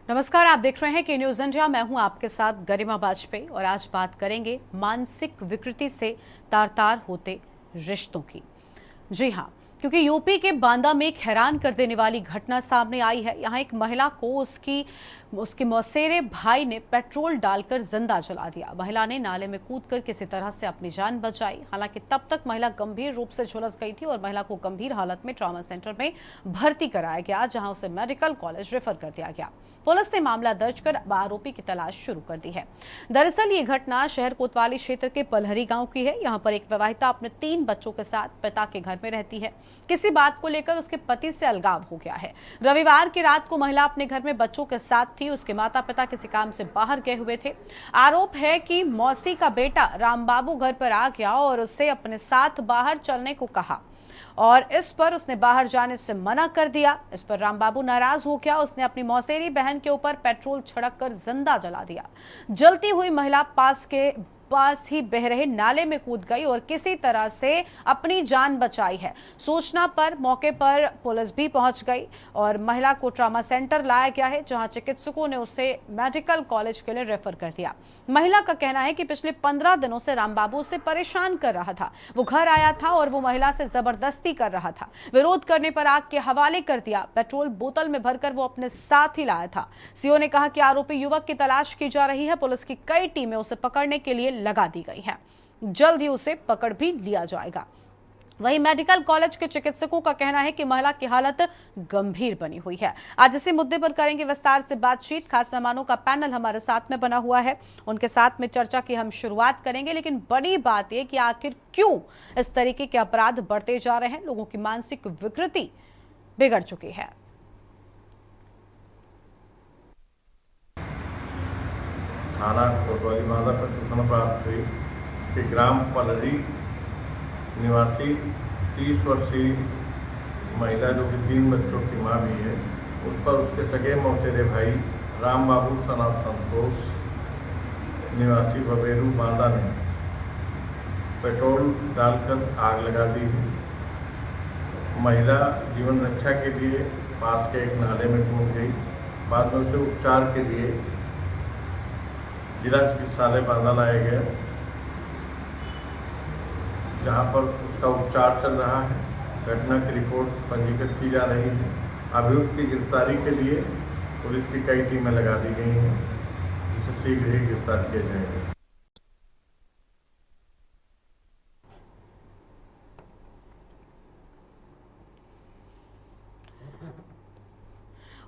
नमस्कार, आप देख रहे हैं के न्यूज इंडिया। मैं हूं आपके साथ गरिमा वाजपेयी और आज बात करेंगे मानसिक विकृति से तार तार होते रिश्तों की। जी हां, क्योंकि यूपी के बांदा में एक हैरान कर देने वाली घटना सामने आई है। यहां एक महिला को उसके मौसेरे भाई ने पेट्रोल डालकर जिंदा जला दिया। महिला ने नाले में कूदकर किसी तरह से अपनी जान बचाई। हालांकि तब तक महिला गंभीर रूप से झुलस गई थी और महिला को गंभीर हालत में ट्रॉमा सेंटर में भर्ती कराया गया, जहां उसे मेडिकल कॉलेज रेफर कर दिया गया। पुलिस ने मामला दर्ज कर आरोपी की तलाश शुरू कर दी है। दरअसल ये घटना शहर कोतवाली क्षेत्र के पलहरी गांव की है। यहां पर एक विवाहिता अपने 3 बच्चों के साथ पिता के घर में रहती है। किसी बात को लेकर उसके पति से अलगाव हो गया है। रविवार की रात को महिला अपने घर में बच्चों के साथ थी। उसके माता पिता किसी काम से बाहर गए हुए थे। आरोप है कि मौसी का बेटा रामबाबू घर पर आ गया और उससे अपने साथ बाहर चलने को कहा और इस पर उसने बाहर जाने से मना कर दिया। इस पर रामबाबू नाराज हो गया। उसने अपनी मौसेरी बहन के ऊपर पेट्रोल छिड़ककर जिंदा जला दिया। जलती हुई महिला पास ही बह रहे नाले में कूद गई और किसी तरह से अपनी जान बचाई है। सूचना पर मौके पर पुलिस भी पहुंच गई और महिला को ट्रॉमा सेंटर लाया गया है, जहां चिकित्सकों ने उसे मेडिकल कॉलेज के लिए रेफर कर दिया। महिला का कहना है कि पिछले 15 दिनों से रामबाबू उसे परेशान कर रहा था। वो घर आया था और वो महिला से जबरदस्ती कर रहा था। विरोध करने पर आग के हवाले कर दिया। पेट्रोल बोतल में भरकर वो अपने साथ ही लाया था। सीओ ने कहा कि आरोपी युवक की तलाश की जा रही है। पुलिस की कई टीमें उसे पकड़ने के लिए लगा दी गई है। जल्द ही उसे पकड़ भी लिया जाएगा। वहीं मेडिकल कॉलेज के चिकित्सकों का कहना है कि महिला की हालत गंभीर बनी हुई है। आज इसी मुद्दे पर करेंगे विस्तार से बातचीत। खास मेहमानों का पैनल हमारे साथ में बना हुआ है, उनके साथ में चर्चा की हम शुरुआत करेंगे। लेकिन बड़ी बात यह कि आखिर क्यों इस तरीके के अपराध बढ़ते जा रहे हैं, लोगों की मानसिक विकृति बिगड़ चुकी है। थाना कोतवाली बांदा पर सूचना प्राप्त हुई कि ग्राम पलहरी निवासी 30 वर्षीय महिला जो कि 3 बच्चों की मां भी है, उस पर उसके सगे मौसेरे भाई रामबाबू सनात संतोष निवासी बबेरू बांदा ने पेट्रोल डालकर आग लगा दी है। महिला जीवन रक्षा के लिए पास के एक नाले में कूद गई। बाद में उसे उपचार के लिए जिला चिकित्सालय बांदा लाया गया, जहां पर उसका उपचार चल रहा है। घटना की रिपोर्ट पंजीकृत की जा रही है। अभियुक्त की गिरफ्तारी के लिए पुलिस की कई टीमें लगा दी गई हैं, जिसे शीघ्र ही गिरफ्तार किया जाएगा।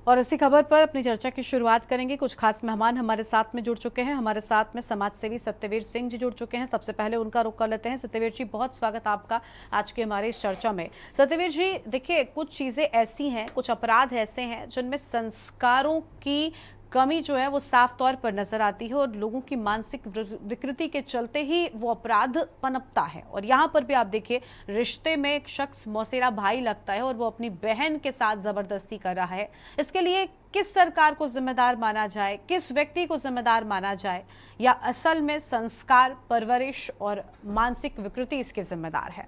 और इसी खबर पर अपनी चर्चा की शुरुआत करेंगे। कुछ खास मेहमान हमारे साथ में जुड़ चुके हैं। हमारे साथ में समाज सेवी सत्यवीर सिंह जी जुड़ चुके हैं। सबसे पहले उनका रुख कर लेते हैं। सत्यवीर जी, बहुत स्वागत आपका आज के हमारे इस चर्चा में। सत्यवीर जी, देखिए, कुछ चीजें ऐसी हैं, कुछ अपराध ऐसे हैं जिनमें संस्कारों की कमी जो है वो साफ तौर पर नजर आती है और लोगों की मानसिक विकृति के चलते ही वो अपराध पनपता है। और यहाँ पर भी आप देखिए, रिश्ते में एक शख्स मौसेरा भाई लगता है और वो अपनी बहन के साथ जबरदस्ती कर रहा है। इसके लिए किस सरकार को जिम्मेदार माना जाए, किस व्यक्ति को जिम्मेदार माना जाए, या असल में संस्कार, परवरिश और मानसिक विकृति इसके जिम्मेदार है?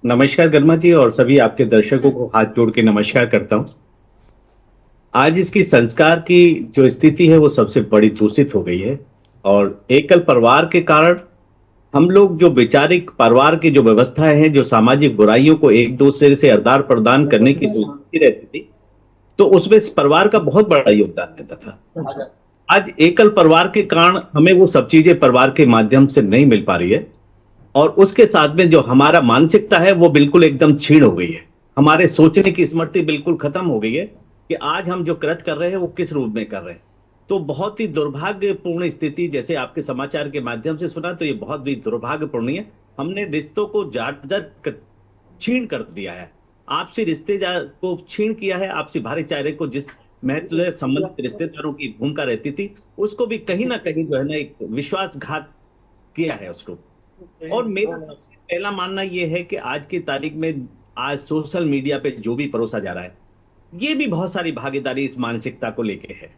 नमस्कार गरिमा जी, और सभी आपके दर्शकों को हाथ जोड़ के नमस्कार करता हूं। आज इसकी संस्कार की जो स्थिति है वो सबसे बड़ी दूषित हो गई है और एकल परिवार के कारण हम लोग जो वैचारिक परिवार की जो व्यवस्थाएं हैं, जो सामाजिक बुराइयों को एक दूसरे से आदान प्रदान करने की जो रहती थी, तो उसमें इस परिवार का बहुत बड़ा योगदान रहता था। आज एकल परिवार के कारण हमें वो सब चीजें परिवार के माध्यम से नहीं मिल पा रही है और उसके साथ में जो हमारा मानसिकता है वो बिल्कुल एकदम छीण हो गई है। हमारे सोचने की स्मृति बिल्कुल खत्म हो गई है कि आज हम जो कृत्य कर रहे हैं वो किस रूप में कर रहे हैं। तो बहुत ही दुर्भाग्यपूर्ण स्थिति, जैसे आपके समाचार के माध्यम से सुना, तो ये बहुत ही दुर्भाग्यपूर्ण है। हमने रिश्तों को छीण कर दिया है, आपसी रिश्ते को छीण किया है। आपसी भाईचारे को जिस महत्व से संबंधित रिश्तेदारों की भूमिका रहती थी, उसको भी कहीं ना कहीं जो है ना एक विश्वासघात किया है उसको। और मेरा सबसे पहला मानना यह है कि आज की तारीख में आज सोशल मीडिया पे जो भी परोसा जा रहा है, ये भी बहुत सारी भागीदारी इस मानसिकता को लेके है।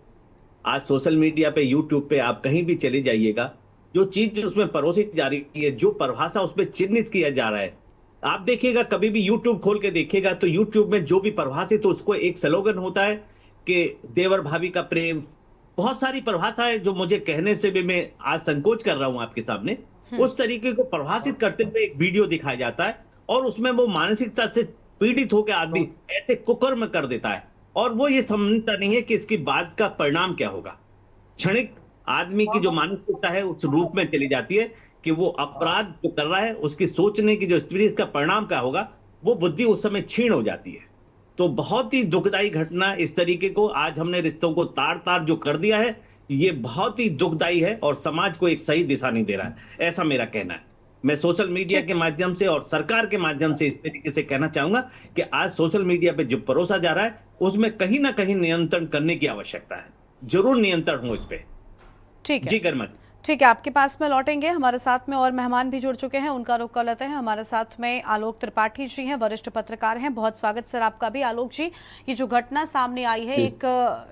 आज सोशल मीडिया पे, यूट्यूब पे आप कहीं भी चले जाइएगा, जो चीज उसमें परोसी जा रही है, जो परिभाषा उसमें चिन्हित किया जा रहा है, आप देखिएगा, कभी भी यूट्यूब खोल के देखिएगा तो यूट्यूब में जो भी परिभाषित, तो उसको एक स्लोगन होता है कि देवर भाभी का प्रेम। बहुत सारी परिभाषाएं जो मुझे कहने से भी मैं आज संकोच कर रहा हूं आपके सामने, उस तरीके को परिभाषित करते हुए एक वीडियो दिखाया जाता है और उसमें वो मानसिकता से पीड़ित होकर आदमी ऐसे कुकर्म कर देता है और वो ये समझता नहीं है कि इसकी बाद का परिणाम क्या होगा। क्षणिक आदमी की जो मानसिकता है उस रूप में चली जाती है कि वो अपराध जो कर रहा है, उसकी सोचने की जो स्थिति, इसका परिणाम क्या होगा, वो बुद्धि उस समय क्षीण हो जाती है। तो बहुत ही दुखदाई घटना इस तरीके को आज हमने रिश्तों को तार तार जो कर दिया है, ये बहुत ही दुखदाई है और समाज को एक सही दिशा नहीं दे रहा है, ऐसा मेरा कहना है। मैं सोशल मीडिया के माध्यम से और सरकार के माध्यम से इस तरीके से कहना चाहूंगा कि आज सोशल मीडिया पे जो परोसा जा रहा है उसमें कहीं ना कहीं नियंत्रण करने की आवश्यकता है। जरूर नियंत्रण हो इस पे। ठीक है जी गरिमा, ठीक है, आपके पास में लौटेंगे। हमारे साथ में और मेहमान भी जुड़ चुके हैं, उनका रुख कर लेते हैं। हमारे साथ में आलोक त्रिपाठी जी हैं, वरिष्ठ पत्रकार हैं। बहुत स्वागत सर आपका भी। आलोक जी, ये जो घटना सामने आई है, एक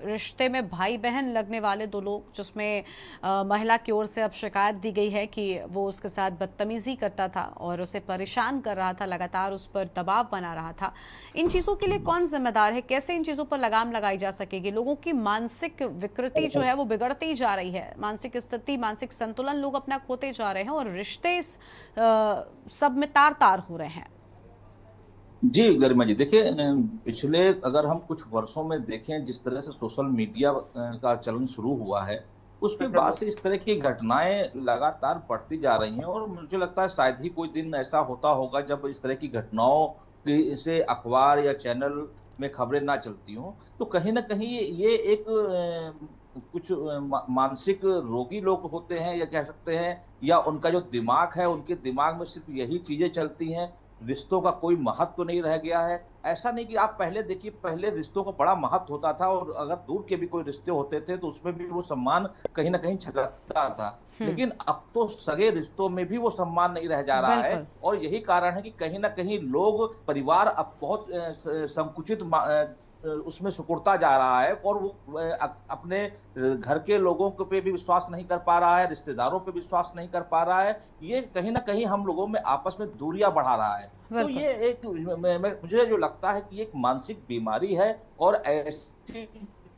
रिश्ते में भाई बहन लगने वाले दो लोग, जिसमें महिला की ओर से अब शिकायत दी गई है कि वो उसके साथ बदतमीजी करता था और उसे परेशान कर रहा था, लगातार उस पर दबाव बना रहा था। इन चीज़ों के लिए कौन जिम्मेदार है? कैसे इन चीज़ों पर लगाम लगाई जा सकेगी? लोगों की मानसिक विकृति जो है वो बिगड़ती जा रही है, मानसिक स्थिति, मानसिक संतुलन लोग अपना खोते जा रहे हैं और रिश्ते सब में तार तार हो रहे हैं। जी गरिमा जी, देखिए, पिछले अगर हम कुछ वर्षों में देखें, जिस तरह से सोशल मीडिया का चलन शुरू हुआ है, उसके बाद से इस तरह की घटनाएं लगातार बढ़ती जा रही हैं और मुझे लगता है शायद ही कोई दिन ऐसा होता होगा जब इस तरह की घटनाओं से अखबार या चैनल में खबरें ना चलती हों। तो कहीं ना कहीं ये एक कुछ मानसिक रोगी लोग होते हैं, या कह सकते हैं, या उनका जो दिमाग है, उनके दिमाग में सिर्फ यही चीजें चलती हैं, रिश्तों का कोई महत्व तो नहीं रह गया है। ऐसा नहीं कि आप पहले देखिए, पहले रिश्तों का बड़ा महत्व होता था और अगर दूर के भी कोई रिश्ते होते थे तो उसमें भी वो सम्मान कहीं ना कहीं झलकता था। लेकिन अब तो सगे रिश्तों में भी वो सम्मान नहीं रह जा रहा है और यही कारण है कि कहीं ना कहीं लोग, परिवार अब बहुत संकुचित उसमें सिकुड़ता जा रहा है और वो अपने घर के लोगों पे भी विश्वास नहीं कर पा रहा है, रिश्तेदारों पे विश्वास नहीं कर पा रहा है। ये कहीं ना कहीं हम लोगों में आपस में दूरियां बढ़ा रहा है। तो ये एक, मुझे जो लगता है कि एक मानसिक बीमारी है और ऐसी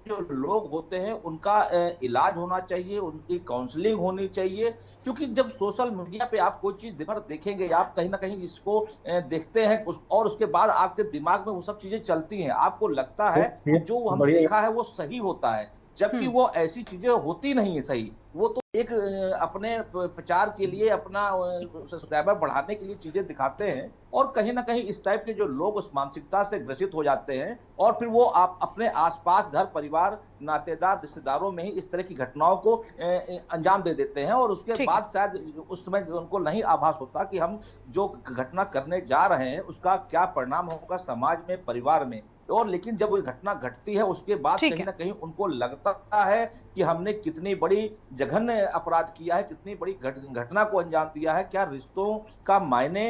जो लोग होते हैं उनका इलाज होना चाहिए, उनकी काउंसलिंग होनी चाहिए। क्योंकि जब सोशल मीडिया पे आप कोई चीज देखेंगे, आप कहीं ना कहीं इसको देखते हैं और उसके बाद आपके दिमाग में वो सब चीजें चलती हैं, आपको लगता है कि जो हम देखा है वो सही होता है, जबकि वो ऐसी चीजें होती नहीं है सही। वो तो एक अपने प्रचार के लिए, अपना सब्सक्राइबर बढ़ाने के लिए चीजें दिखाते हैं और कहीं ना कहीं इस टाइप के जो लोग उस मानसिकता से ग्रसित हो जाते हैं और फिर वो आप अपने आसपास, घर परिवार, नातेदार, रिश्तेदारों में ही इस तरह की घटनाओं को अंजाम दे देते हैं और उसके बाद शायद उस समय उनको नहीं आभास होता कि हम जो घटना करने जा रहे हैं उसका क्या परिणाम होगा समाज में, परिवार में। और लेकिन जब वो घटना घटती है उसके बाद कहीं ना कहीं उनको लगता है कि हमने कितनी बड़ी जघन्य अपराध किया है, कितनी बड़ी घटना को अंजाम दिया है, क्या रिश्तों का मायने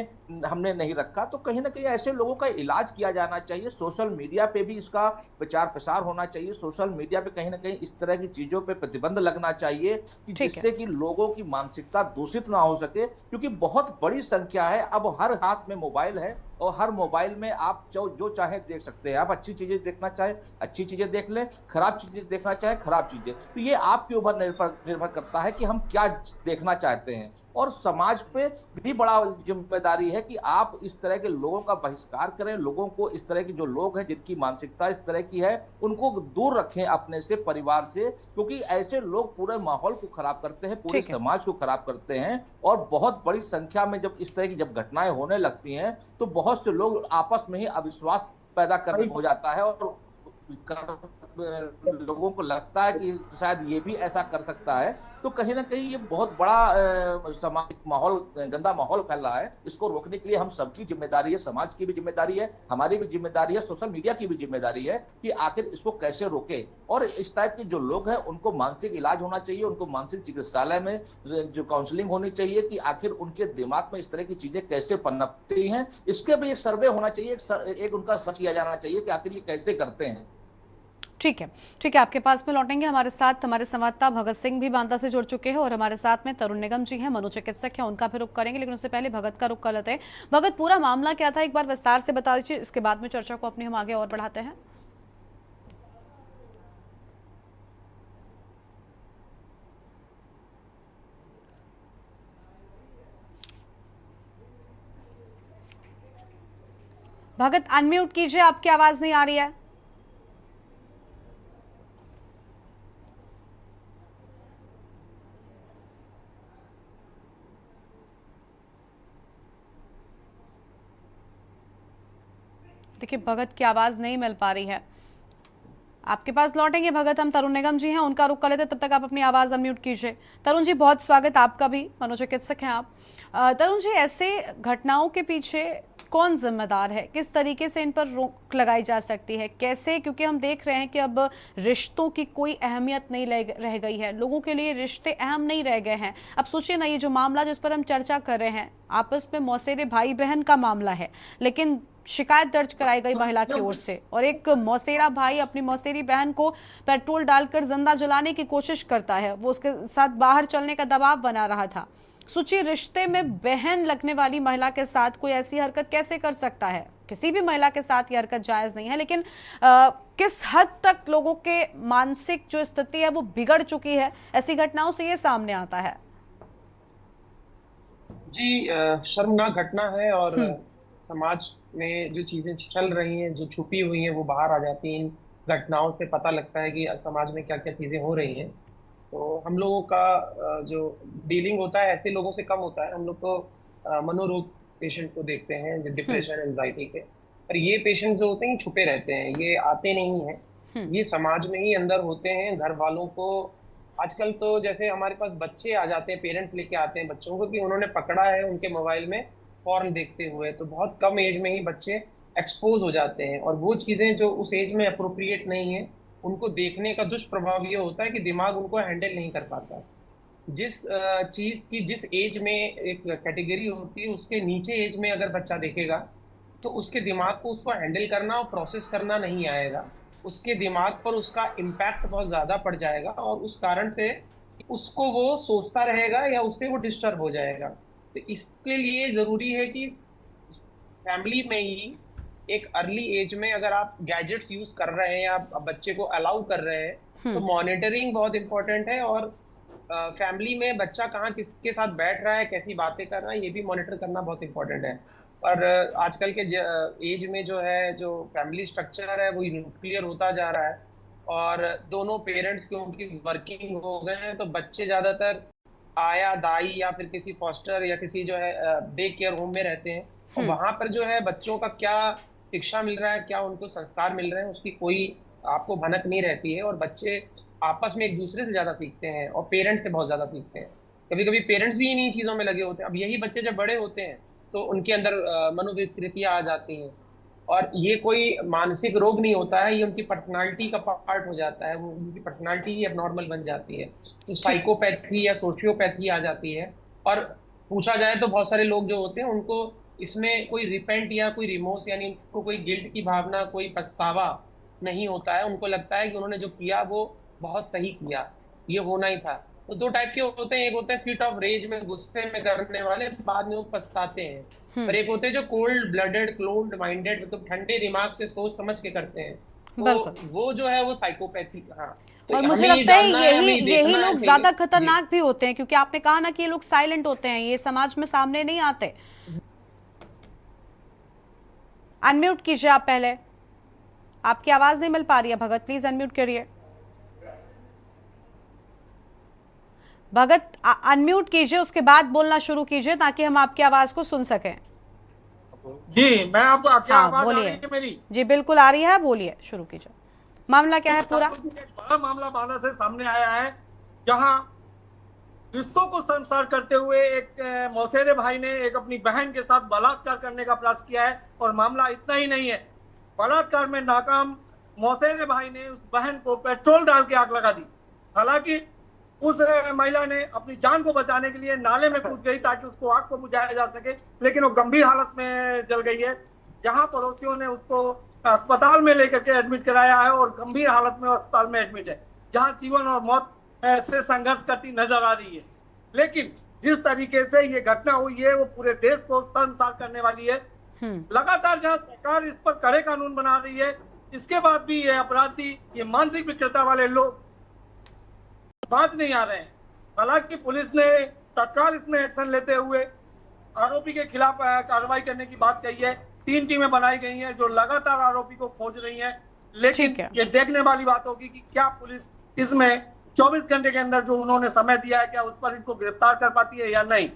हमने नहीं रखा। तो कहीं ना कहीं ऐसे लोगों का इलाज किया जाना चाहिए। सोशल मीडिया पे भी इसका प्रचार प्रसार होना चाहिए। सोशल मीडिया पे कहीं ना कहीं इस तरह की चीजों पे प्रतिबंध लगना चाहिए कि जिससे कि लोगों की मानसिकता दूषित ना हो सके, क्योंकि बहुत बड़ी संख्या है। अब हर हाथ में मोबाइल है और हर मोबाइल में आप जो चाहे देख सकते हैं। आप अच्छी चीजें देखना चाहे अच्छी चीजें देख लें, खराब चीजें देखना चाहे खराब चीजें। तो ये आपके ऊपर निर्भर करता है कि हम क्या देखना चाहते हैं। और समाज पे भी बड़ा जिम्मेदारी है कि आप इस तरह के लोगों का बहिष्कार करें, लोगों को, इस तरह के जो लोग हैं जिनकी मानसिकता इस तरह की है उनको दूर रखें अपने से, परिवार से, क्योंकि ऐसे लोग पूरे माहौल को खराब करते हैं, पूरे समाज को खराब करते हैं। और बहुत बड़ी संख्या में जब इस तरह की जब घटनाएं होने लगती हैं तो बहुत से लोग आपस में ही अविश्वास पैदा करने हो जाता है और लोगों को लगता है कि शायद ये भी ऐसा कर सकता है, तो कहीं ना कहीं ये बहुत बड़ा सामाजिक माहौल, गंदा माहौल फैल रहा है। इसको रोकने के लिए हम सबकी जिम्मेदारी है, समाज की भी जिम्मेदारी है, हमारी भी जिम्मेदारी है, सोशल मीडिया की भी जिम्मेदारी है कि आखिर इसको कैसे रोके। और इस टाइप के जो लोग हैं उनको मानसिक इलाज होना चाहिए, उनको मानसिक चिकित्सालय में जो काउंसलिंग होनी चाहिए कि आखिर उनके दिमाग में इस तरह की चीजें कैसे पनपती हैं। इसके भी एक सर्वे होना चाहिए, एक उनका सर्च किया जाना चाहिए कि आखिर ये कैसे करते हैं। ठीक है, ठीक है, आपके पास में लौटेंगे। हमारे साथ हमारे संवाददाता भगत सिंह भी बांदा से जुड़ चुके हैं और हमारे साथ में तरुण निगम जी हैं, मनोचिकित्सक हैं, उनका भी रुख करेंगे, लेकिन उससे पहले भगत का रुख कर लेते हैं। भगत, पूरा मामला क्या था, एक बार विस्तार से बता दीजिए, इसके बाद में चर्चा को अपनी हम आगे और बढ़ाते हैं। भगत अनम्यूट कीजिए, आपकी आवाज नहीं आ रही है। देखिए, भगत की आवाज नहीं मिल पा रही है। आपके पास लौटेंगे भगत, हम तरुण निगम जी हैं, उनका रुख कर लेते, तब तक आप अपनी आवाज अनम्यूट कीजिए। तरुण जी, बहुत स्वागत आपका भी, मनोचिकित्सक हैं आप। तरुण जी, ऐसे घटनाओं के पीछे कौन जिम्मेदार है, किस तरीके से इन पर रोक लगाई जा सकती है, कैसे? क्योंकि हम देख रहे हैं कि अब रिश्तों की कोई अहमियत नहीं रह गई है, लोगों के लिए रिश्ते अहम नहीं रह गए हैं। अब सोचिए ना, ये जो मामला जिस पर हम चर्चा कर रहे हैं, आपस में मौसेरे भाई बहन का मामला है, लेकिन शिकायत दर्ज कराई गई महिला की ओर से, और एक मौसेरा भाई अपनी मौसेरी बहन को पेट्रोल डालकर जिंदा जलाने की कोशिश करता है, वो उसके साथ बाहर चलने का दबाव बना रहा था। सोचिए, रिश्ते में बहन लगने वाली महिला के साथ कोई ऐसी हरकत कैसे कर सकता है? किसी भी महिला के साथ ये हरकत जायज नहीं है, लेकिन किस हद तक लोगों के मानसिक जो स्थिति है वो बिगड़ चुकी है, ऐसी घटनाओं से ये सामने आता है। जी, शर्मनाक घटना है और समाज में जो चीजें चल रही हैं, जो छुपी हुई हैं, वो बाहर आ जाती हैं। इन घटनाओं से पता लगता है कि समाज में क्या क्या चीजें हो रही हैं। तो हम लोगों का जो डीलिंग होता है ऐसे लोगों से कम होता है। हम लोग तो मनोरोग पेशेंट को देखते हैं, जो डिप्रेशन, एंजाइटी के, पर ये पेशेंट जो होते हैं छुपे रहते हैं, ये आते नहीं हैं, ये समाज में ही अंदर होते हैं। घर वालों को आजकल तो जैसे हमारे पास बच्चे आ जाते हैं, पेरेंट्स लेके आते हैं बच्चों को कि उन्होंने पकड़ा है उनके मोबाइल में पॉर्न देखते हुए, तो बहुत कम एज में ही बच्चे एक्सपोज हो जाते हैं। और वो चीजें जो उस एज में अप्रोप्रिएट नहीं है, उनको देखने का दुष्प्रभाव ये होता है कि दिमाग उनको हैंडल नहीं कर पाता। जिस चीज की जिस एज में एक कैटेगरी होती है, उसके नीचे एज में अगर बच्चा देखेगा तो उसके दिमाग को उसको हैंडल करना और प्रोसेस करना नहीं आएगा। उसके दिमाग पर उसका इम्पैक्ट बहुत ज्यादा पड़ जाएगा और उस कारण से उसको वो सोचता रहेगा या उससे वो डिस्टर्ब हो जाएगा। तो इसके लिए जरूरी है कि फैमिली में ही एक अर्ली एज में अगर आप गैजेट्स यूज कर रहे हैं या बच्चे को अलाउ कर रहे हैं तो मॉनिटरिंग बहुत इंपॉर्टेंट है। और फैमिली में बच्चा कहाँ किसके साथ बैठ रहा है, कैसी बातें कर रहा है, ये भी मॉनिटर करना बहुत इंपॉर्टेंट है। और आजकल के एज में जो है, जो फैमिली स्ट्रक्चर है वो न्यूक्लियर होता जा रहा है और दोनों पेरेंट्स क्योंकि वर्किंग हो गए हैं, तो बच्चे ज्यादातर आया दाई या फिर किसी फॉस्टर या किसी जो है डे केयर होम में रहते हैं। और वहां पर जो है बच्चों का क्या शिक्षा मिल रहा है, क्या उनको संस्कार मिल रहे हैं, उसकी कोई आपको भनक नहीं रहती है। और बच्चे आपस में एक दूसरे से ज्यादा सीखते हैं और पेरेंट्स से बहुत ज्यादा सीखते हैं। कभी कभी पेरेंट्स भी इन्हीं चीजों में लगे होते हैं। अब यही बच्चे जब बड़े होते हैं तो उनके अंदर मनोविकृतियां आ जाती हैं और ये कोई मानसिक रोग नहीं होता है, ये उनकी पर्सनालिटी का पार्ट हो जाता है। वो उनकी पर्सनालिटी ही एबनॉर्मल बन जाती है, तो साइकोपैथी या सोशियोपैथी आ जाती है। और पूछा जाए तो बहुत सारे लोग जो होते हैं उनको इसमें कोई रिपेंट या कोई रिमोर्स, यानी उनको कोई गिल्ट की भावना, कोई पछतावा नहीं होता है। उनको लगता है कि उन्होंने जो किया वो बहुत सही किया, ये होना ही था। तो दो टाइप के होते हैं, एक होते हैं फिट ऑफ रेज में गुस्से में करने वाले, बाद में वो पछताते हैं। पर एक होते हैं जो कोल्ड ब्लडेड, क्लोज्ड माइंडेड, मतलब ठंडे दिमाग से सोच समझ के करते हैं, तो वो जो है वो साइकोपैथी। हाँ, तो और मुझे लगता है यही लोग ज्यादा खतरनाक भी होते हैं, क्योंकि आपने कहा ना कि ये लोग साइलेंट होते हैं, ये समाज में सामने नहीं आते। अनम्यूट कीजिए आप पहले, आपकी आवाज नहीं मिल पा रही है भगत, प्लीज अनम्यूट करिए। भगत अनम्यूट कीजिए, उसके बाद बोलना शुरू कीजिए ताकि हम आपकी आवाज को सुन सकें। जी, मैं आपको आवाज आ रही है मेरी? जी बिल्कुल आ रही है, बोलिए, शुरू कीजिए। मामला क्या है पूरा? एक बड़ा मामला बांदा से सामने आया है, जहां रिश्तों को शर्मसार करते हुए एक मौसेरे भाई ने एक अपनी बहन के साथ बलात्कार करने का प्रयास किया है। और मामला इतना ही नहीं है, बलात्कार में नाकाम मौसेरे भाई ने उस बहन को पेट्रोल डाल के आग लगा दी। हालांकि उस महिला ने अपनी जान को बचाने के लिए नाले में कूद गई ताकि उसको आग को बुझाया जा सके, लेकिन वो गंभीर हालत में जल गई है। जहां पड़ोसियों ने उसको अस्पताल में लेकर के एडमिट कराया है और गंभीर हालत में अस्पताल में एडमिट है, जहां जीवन और मौत से संघर्ष करती नजर आ रही है। लेकिन जिस तरीके से ये घटना हुई है वो पूरे देश को शर्मसार करने वाली है। लगातार जहां सरकार इस पर कड़े कानून बना रही है, इसके बाद भी ये अपराधी, ये मानसिक विकृता वाले लोग बाज नहीं आ रहे हैं। हालांकि पुलिस ने तत्काल इसमें एक्शन लेते हुए आरोपी के खिलाफ कार्रवाई करने की बात कही है। 3 टीमें बनाई गई हैं जो लगातार आरोपी को खोज रही हैं। लेकिन ये देखने वाली बात होगी कि क्या पुलिस इसमें 24 घंटे के अंदर जो उन्होंने समय दिया है, क्या उस पर इनको गिरफ्तार कर पाती है या नहीं।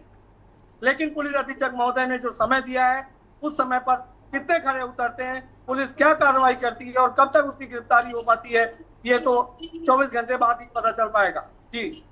लेकिन पुलिस अधीक्षक महोदय ने जो समय दिया है, उस समय पर कितने खड़े उतरते हैं, पुलिस क्या कार्रवाई करती है और कब तक उसकी गिरफ्तारी हो पाती है, ये तो 24 घंटे बाद ही पता चल पाएगा। जी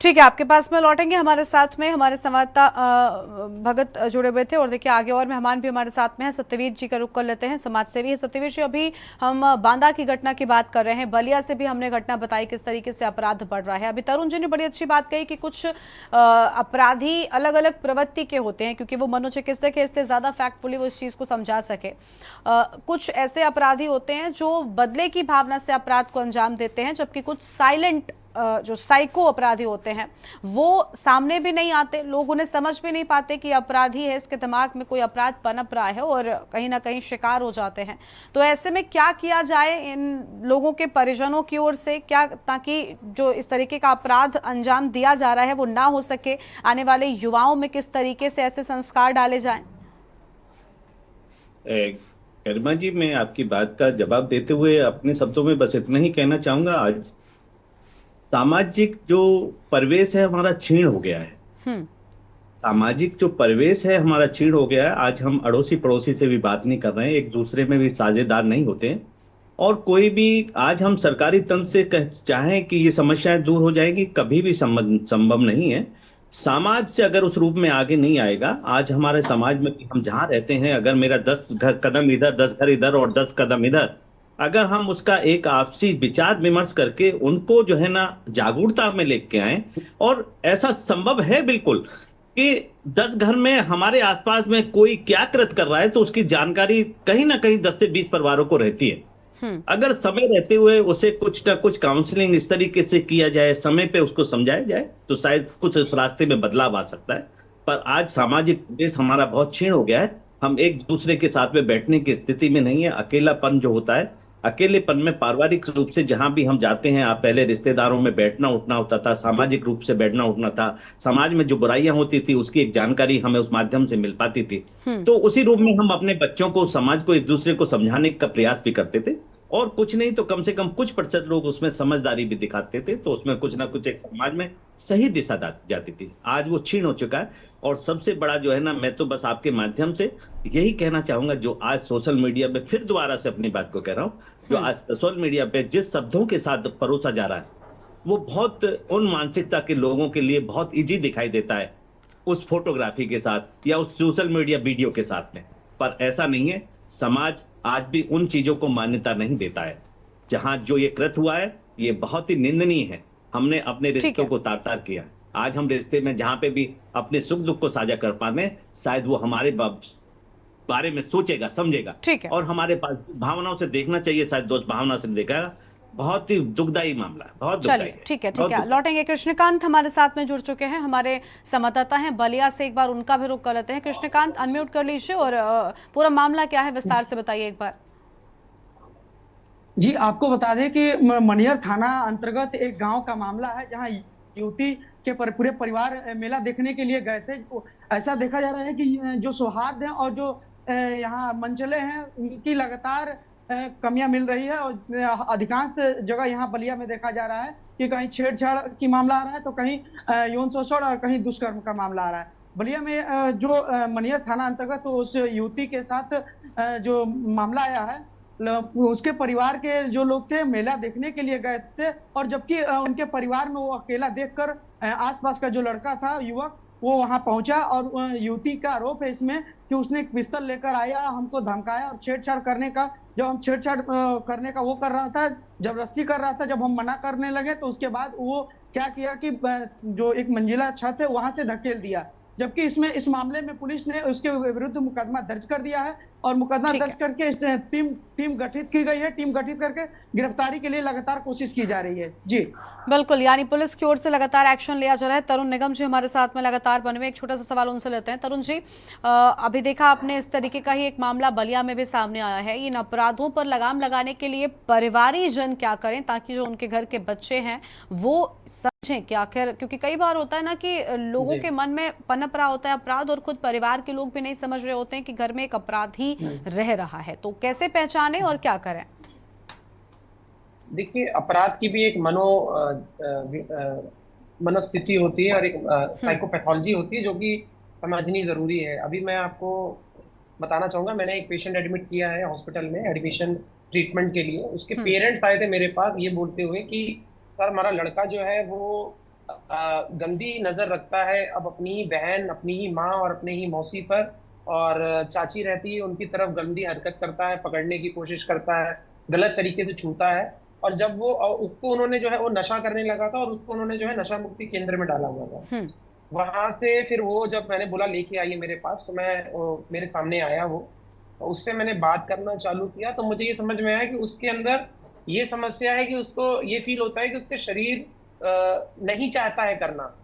ठीक है, आपके पास में लौटेंगे। हमारे साथ में हमारे संवाददाता भगत जुड़े हुए थे और देखिए आगे और मेहमान भी हमारे साथ में हैं। सत्यवीर जी का रुख कर लेते हैं, समाज सेवी है सत्यवीर जी। अभी हम बांदा की घटना की बात कर रहे हैं, बलिया से भी हमने घटना बताई किस तरीके से अपराध बढ़ रहा है। अभी तरुण जी ने बड़ी अच्छी बात कही कि कुछ अपराधी अलग अलग प्रवृत्ति के होते हैं, क्योंकि वो मनोचिकित्सक है इसलिए ज्यादा फैक्टफुली वो इस चीज को समझा सके। कुछ ऐसे अपराधी होते हैं जो बदले की भावना से अपराध को अंजाम देते हैं, जबकि कुछ साइलेंट जो साइको अपराधी होते हैं वो सामने भी नहीं आते, लोग उन्हें समझ भी नहीं पाते कि अपराधी है, इसके दिमाग में कोई अपराध पनप रहा है और कहीं ना कहीं शिकार हो जाते हैं। तो ऐसे में क्या किया जाए इन लोगों के परिजनों की ओर से, क्या ताकि जो इस तरीके का अपराध अंजाम दिया जा रहा है वो ना हो सके, आने वाले युवाओं में किस तरीके से ऐसे संस्कार डाले जाएं? गरिमा जी, मैं आपकी बात का जवाब देते हुए अपने शब्दों में बस इतना ही कहना चाहूंगा, आज सामाजिक जो परिवेश है हमारा क्षीण हो गया है। सामाजिक जो परिवेश है हमारा क्षीण हो गया है। आज हम अड़ोसी पड़ोसी से भी बात नहीं कर रहे हैं, एक दूसरे में भी साझेदार नहीं होते हैं। और कोई भी आज हम सरकारी तंत्र से चाहें कि ये समस्याएं दूर हो जाएंगी, कभी भी संभव नहीं है। समाज से अगर उस रूप में आगे नहीं आएगा, आज हमारे समाज में हम जहां रहते हैं, अगर मेरा 10 कदम इधर, 10 घर इधर और 10 कदम इधर, अगर हम उसका एक आपसी विचार विमर्श करके उनको जो है ना जागरूकता में लेके आए, और ऐसा संभव है बिल्कुल कि 10 घर में हमारे आसपास में कोई क्या कृत्य कर रहा है तो उसकी जानकारी कहीं ना कहीं 10 से 20 परिवारों को रहती है। अगर समय रहते हुए उसे कुछ ना कुछ काउंसलिंग इस तरीके से किया जाए, समय पे उसको समझाया जाए, तो शायद कुछ उस रास्ते में बदलाव आ सकता है। पर आज सामाजिक देश हमारा बहुत क्षीण हो गया है। हम एक दूसरे के साथ में बैठने की स्थिति में नहीं है। अकेलापन जो होता है, अकेलेपन में पारिवारिक रूप से जहां भी हम जाते हैं, आप पहले रिश्तेदारों में बैठना उठना होता था, सामाजिक रूप से बैठना उठना था, समाज में जो बुराइयां होती थी उसकी एक जानकारी हमें उस माध्यम से मिल पाती थी। तो उसी रूप में हम अपने बच्चों को, समाज को, एक दूसरे को समझाने का प्रयास भी करते थे, और कुछ नहीं तो कम से कम कुछ प्रतिशत लोग उसमें समझदारी भी दिखाते थे, तो उसमें कुछ ना कुछ एक समाज में सही दिशा जाती थी। आज वो क्षीण हो चुका है। और सबसे बड़ा जो है ना, मैं तो बस आपके माध्यम से यही कहना चाहूंगा, जो आज सोशल मीडिया पे, फिर दोबारा से अपनी बात को कह रहा हूं, जो आज सोशल मीडिया पे जिस शब्दों के साथ परोसा जा रहा है वो बहुत उन मानसिकता के लोगों के लिए बहुत इजी दिखाई देता है, उस फोटोग्राफी के साथ या उस सोशल मीडिया वीडियो के साथ में। पर ऐसा नहीं है। समाज आज भी उन चीजों को मान्यता नहीं देता है। जहां जो ये कृत्य हुआ है ये बहुत ही निंदनीय है। हमने अपने रिश्तों को तार तार किया। आज हम रिश्ते में जहां पे भी अपने सुख दुख को साझा कर पाते, शायद वो हमारे बारे में सोचेगा, समझेगा, और हमारे पास भावनाओं से देखना चाहिए, शायद दोस्त भावना से देखेगा। बहुत ही दुखदायी मामला है, बहुत दुखदायी है। ठीक है, लौटेंगे। कृष्णकांत हमारे साथ में जुड़ चुके हैं, हमारे संवाददाता हैं बलिया से, एक बार उनका भी रुख कर लेते हैं। कृष्णकांत, अनम्यूट कर लीजिए और पूरा मामला क्या है विस्तार से बताइए एक बार। जी, आपको बता दें कि मनियर थाना अंतर्गत एक गांव का मामला है, जहां युवती के पूरे परिवार मेला देखने के लिए गए थे। ऐसा देखा जा रहा है कि जो सौहार्द है और जो यहाँ मंचले हैं उनकी लगातार कमियां मिल रही है, और अधिकांश जगह यहाँ बलिया में देखा जा रहा है कि कहीं छेड़छाड़ की मामला आ रहा है, तो कहीं यौन शोषण और कहीं दुष्कर्म का मामला आ रहा है। बलिया में जो मनियर थाना अंतर्गत तो उस युवती के साथ जो मामला आया है उसके परिवार के जो लोग थे मेला देखने के लिए गए थे, और जबकि उनके परिवार में वो अकेला देखकर आसपास का जो लड़का था, युवक, वो वहां पहुंचा, और युवती का आरोप है इसमें कि उसने एक पिस्तौल लेकर आया, हमको धमकाया और छेड़छाड़ करने का, जब हम छेड़छाड़ करने का वो कर रहा था, जबरदस्ती कर रहा था, जब हम मना करने लगे तो उसके बाद वो क्या किया कि जो एक मंजिला छत है वहां से धकेल दिया। जबकि इस मामले में पुलिस ने उसके विरुद्ध मुकदमा दर्ज कर दिया है, और मुकदमा ठीक दर्ज है। करके टीम गठित की गई है। टीम गठित करके गिरफ्तारी के लिए लगातार कोशिश की जा रही है। जी बिल्कुल, यानी पुलिस की ओर से लगातार एक्शन लिया जा रहा है। तरुण निगम जी हमारे साथ में लगातार बने हुए, एक छोटा सा सवाल उनसे लेते हैं। तरुण जी, अभी देखा आपने इस तरीके का ही एक मामला बलिया में भी सामने आया है। इन अपराधों पर लगाम लगाने के लिए परिवारीजन क्या करें ताकि जो उनके घर के बच्चे हैं वो समझें कि आखिर, क्योंकि कई बार होता है ना कि लोगों के मन में पनप रहा होता है अपराध और खुद परिवार के लोग भी नहीं समझ रहे होते हैं कि घर में एक अपराधी रह रहा है, तो कैसे पहचाने और क्या करें? देखिए, अपराध की भी एक मनोस्थिति होती है और एक साइकोपैथोलॉजी होती है जो कि समझनी जरूरी है। अभी मैं आपको बताना चाहूंगा, मैंने एक पेशेंट एडमिट किया है हॉस्पिटल में एडमिशन ट्रीटमेंट के लिए। उसके पेरेंट्स आए थे मेरे पास ये बोलते हुए कि सर, हमारा लड़का जो है वो गंदी नजर रखता है अब अपनी ही बहन, अपनी ही माँ और अपने ही मौसी पर, और चाची रहती है उनकी तरफ गंदी हरकत करता है, पकड़ने की कोशिश करता है, गलत तरीके से छूता है। और जब वो उसको उन्होंने जो है वो नशा करने लगा था, और उसको उन्होंने जो है नशा मुक्ति केंद्र में डाला हुआ था। वहां से फिर वो, जब मैंने बोला लेके आइए मेरे पास, तो मेरे सामने आया वो, तो उससे मैंने बात करना चालू किया, तो मुझे ये समझ में आया कि उसके अंदर ये समस्या है कि उसको ये फील होता है कि उसके शरीर नहीं चाहता है करना।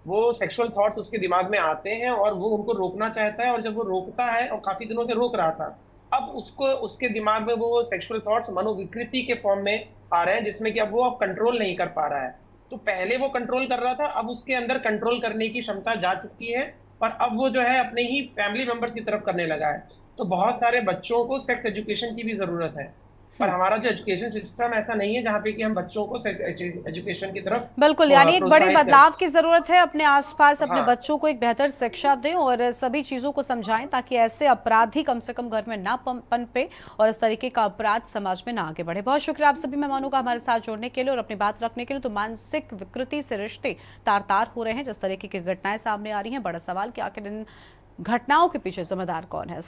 वो सेक्सुअल थॉट्स उसके दिमाग में आते हैं और वो उनको रोकना चाहता है, और जब वो रोकता है, और काफी दिनों से रोक रहा था, अब उसको उसके दिमाग में वो सेक्सुअल थॉट्स मनोविकृति के फॉर्म में आ रहे हैं, जिसमें कि अब वो कंट्रोल नहीं कर पा रहा है। तो पहले वो कंट्रोल कर रहा था, अब उसके अंदर कंट्रोल करने की क्षमता जा चुकी है, और अब वो जो है अपने ही फैमिली मेंबर्स की तरफ करने लगा है। तो बहुत सारे बच्चों को सेक्स एजुकेशन की भी जरूरत है, पर हमारा जो एजुकेशन सिस्टम ऐसा नहीं है जहाँ पे कि हम बच्चों को सेक्स एजुकेशन की तरफ बिल्कुल, यानी एक बड़े प्रोत्साहित बदलाव की जरूरत है। अपने आसपास अपने हाँ। बच्चों को एक बेहतर शिक्षा दें और सभी चीजों को समझाएं ताकि ऐसे अपराधी कम से कम घर में ना पनपे और इस तरीके का अपराध समाज में ना आगे बढ़े। बहुत शुक्रिया आप सभी मेहमानों का हमारे साथ जुड़ने के लिए और अपनी बात रखने के लिए। तो मानसिक विकृति से रिश्ते तार तार हो रहे हैं, जिस तरीके की घटनाएं सामने आ रही हैं, बड़ा सवाल कि आखिर इन घटनाओं के पीछे जिम्मेदार कौन है।